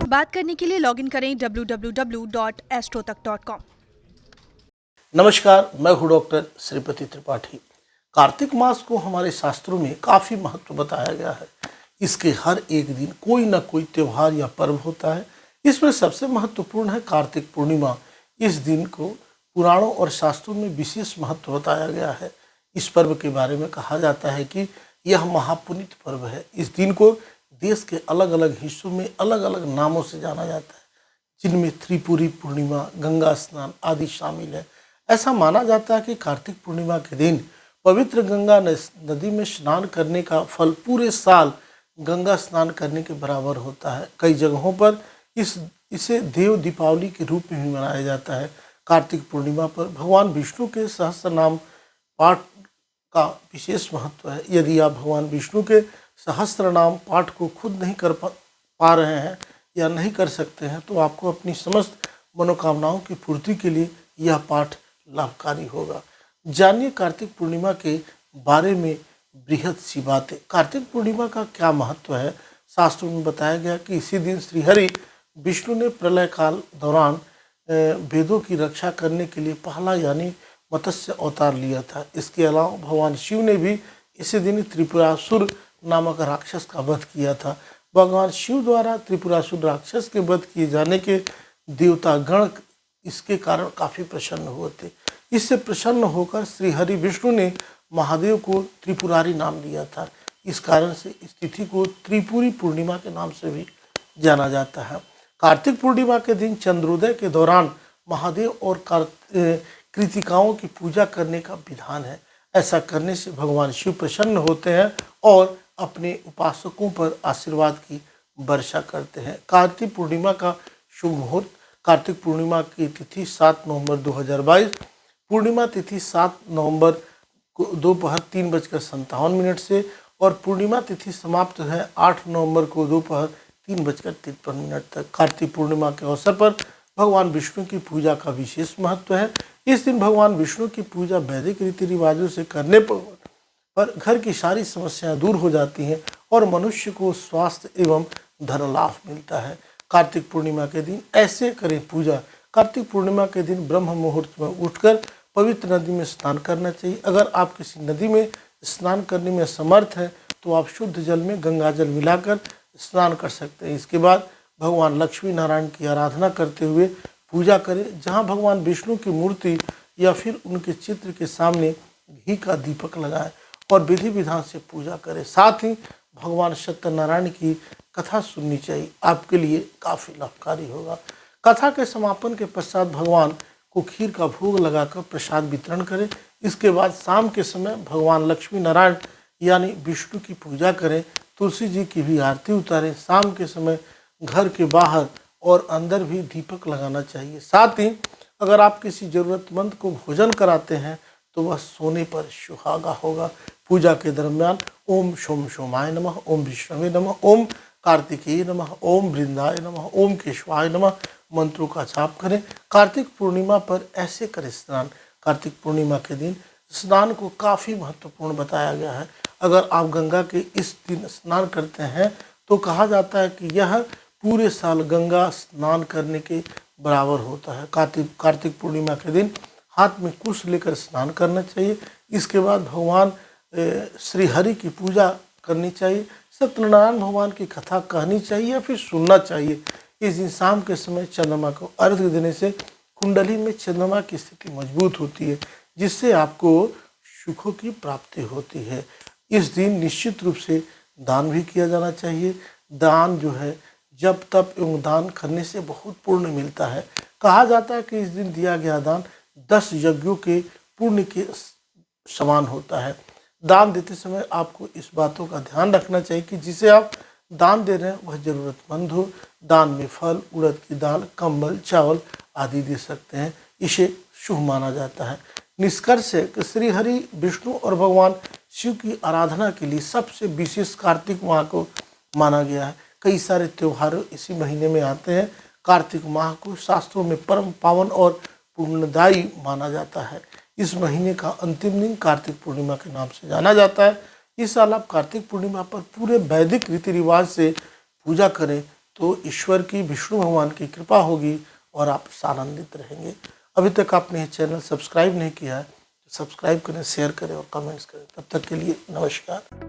बात करने के लिए लॉगिन करें www.astrotak.com। नमस्कार, मैं हूँ डॉक्टर श्रीपति त्रिपाठी। कार्तिक मास को हमारे शास्त्रों में काफ़ी महत्व बताया गया है। इसके हर एक दिन कोई ना कोई त्यौहार या पर्व होता है। इसमें सबसे महत्वपूर्ण है कार्तिक पूर्णिमा। इस दिन को पुराणों और शास्त्रों में विशेष महत्व बताया गया है। इस पर्व के बारे में कहा जाता है कि यह महापुनीत पर्व है। इस दिन को देश के अलग अलग हिस्सों में अलग अलग नामों से जाना जाता है, जिनमें त्रिपुरी पूर्णिमा, गंगा स्नान आदि शामिल है। ऐसा माना जाता है कि कार्तिक पूर्णिमा के दिन पवित्र गंगा नदी में स्नान करने का फल पूरे साल गंगा स्नान करने के बराबर होता है। कई जगहों पर इसे देव दीपावली के रूप में भी मनाया जाता है। कार्तिक पूर्णिमा पर भगवान विष्णु के सहस्त्र नाम पाठ का विशेष महत्व है। यदि आप भगवान विष्णु के सहस्त्र नाम पाठ को खुद नहीं कर पा रहे हैं या नहीं कर सकते हैं, तो आपको अपनी समस्त मनोकामनाओं की पूर्ति के लिए यह पाठ लाभकारी होगा। जानिए कार्तिक पूर्णिमा के बारे में बृहद सी बातें। कार्तिक पूर्णिमा का क्या महत्व है? शास्त्रों में बताया गया कि इसी दिन श्रीहरि विष्णु ने प्रलय काल दौरान वेदों की रक्षा करने के लिए पहला यानी मत्स्य अवतार लिया था। इसके अलावा भगवान शिव ने भी इसी दिन त्रिपुरासुर नामक राक्षस का वध किया था। भगवान शिव द्वारा त्रिपुरासुर राक्षस के वध किए जाने के देवता गण इसके कारण काफ़ी प्रसन्न हुए थे। इससे प्रसन्न होकर श्री हरि विष्णु ने महादेव को त्रिपुरारी नाम दिया था। इस कारण से इस तिथि को त्रिपुरी पूर्णिमा के नाम से भी जाना जाता है। कार्तिक पूर्णिमा के दिन चंद्रोदय के दौरान महादेव और कृतिकाओं की पूजा करने का विधान है। ऐसा करने से भगवान शिव प्रसन्न होते हैं और अपने उपासकों पर आशीर्वाद की वर्षा करते हैं। कार्तिक पूर्णिमा का शुभ मुहूर्त। कार्तिक पूर्णिमा की तिथि 7 नवंबर 2022, पूर्णिमा तिथि 7 नवंबर को दोपहर 3:57 से और पूर्णिमा तिथि समाप्त है 8 नवंबर को दोपहर 3:53 तक। कार्तिक पूर्णिमा के अवसर पर भगवान विष्णु की पूजा का विशेष महत्व है। इस दिन भगवान विष्णु की पूजा वैदिक रीति रिवाजों से करने पर घर की सारी समस्याएं दूर हो जाती हैं और मनुष्य को स्वास्थ्य एवं धन लाभ मिलता है। कार्तिक पूर्णिमा के दिन ऐसे करें पूजा। कार्तिक पूर्णिमा के दिन ब्रह्म मुहूर्त में उठकर पवित्र नदी में स्नान करना चाहिए। अगर आप किसी नदी में स्नान करने में समर्थ हैं तो आप शुद्ध जल में गंगा जल मिलाकर स्नान कर सकते हैं। इसके बाद भगवान लक्ष्मी नारायण की आराधना करते हुए पूजा करें। जहाँ भगवान विष्णु की मूर्ति या फिर उनके चित्र के सामने घी का दीपक लगाएं और विधि विधान से पूजा करें। साथ ही भगवान सत्यनारायण की कथा सुननी चाहिए, आपके लिए काफ़ी लाभकारी होगा। कथा के समापन के पश्चात भगवान को खीर का भोग लगाकर प्रसाद वितरण करें। इसके बाद शाम के समय भगवान लक्ष्मी नारायण यानी विष्णु की पूजा करें। तुलसी जी की भी आरती उतारें। शाम के समय घर के बाहर और अंदर भी दीपक लगाना चाहिए। साथ ही अगर आप किसी ज़रूरतमंद को भोजन कराते हैं तो वह सोने पर सुहागा होगा। पूजा के दरमियान ओम सोम सोमाय नमः, ओम विष्णवे नमः, ओम कार्तिकेय नमः, ओम वृंदाय नमः, ओम केशवाय नमः मंत्रों का जाप करें। कार्तिक पूर्णिमा पर ऐसे करें स्नान। कार्तिक पूर्णिमा के दिन स्नान को काफ़ी महत्वपूर्ण बताया गया है। अगर आप गंगा के इस दिन स्नान करते हैं तो कहा जाता है कि यह पूरे साल गंगा स्नान करने के बराबर होता है। कार्तिक पूर्णिमा के दिन हाथ में कुश लेकर स्नान करना चाहिए। इसके बाद भगवान श्री हरि की पूजा करनी चाहिए। सत्यनारायण भगवान की कथा कहनी चाहिए या फिर सुनना चाहिए। इस दिन शाम के समय चंद्रमा को अर्घ्य देने से कुंडली में चंद्रमा की स्थिति मजबूत होती है, जिससे आपको सुखों की प्राप्ति होती है। इस दिन निश्चित रूप से दान भी किया जाना चाहिए। दान जो है जब तप एवं दान करने से बहुत पुण्य मिलता है। कहा जाता है कि इस दिन दिया गया दान 10 यज्ञों के पुण्य के समान होता है। दान देते समय आपको इस बातों का ध्यान रखना चाहिए कि जिसे आप दान दे रहे हैं वह ज़रूरतमंद हो। दान में फल, उड़द की दाल, कंबल, चावल आदि दे सकते हैं। इसे शुभ माना जाता है। निष्कर्ष है कि श्री हरि विष्णु और भगवान शिव की आराधना के लिए सबसे विशेष कार्तिक माह को माना गया है। कई सारे त्यौहार इसी महीने में आते हैं। कार्तिक माह को शास्त्रों में परम पावन और पुण्यदायी माना जाता है। इस महीने का अंतिम दिन कार्तिक पूर्णिमा के नाम से जाना जाता है। इस साल आप कार्तिक पूर्णिमा पर पूरे वैदिक रीति रिवाज से पूजा करें तो ईश्वर की, विष्णु भगवान की कृपा होगी और आप आनंदित रहेंगे। अभी तक आपने ये चैनल सब्सक्राइब नहीं किया है तो सब्सक्राइब करें, शेयर करें और कमेंट्स करें। तब तक के लिए नमस्कार।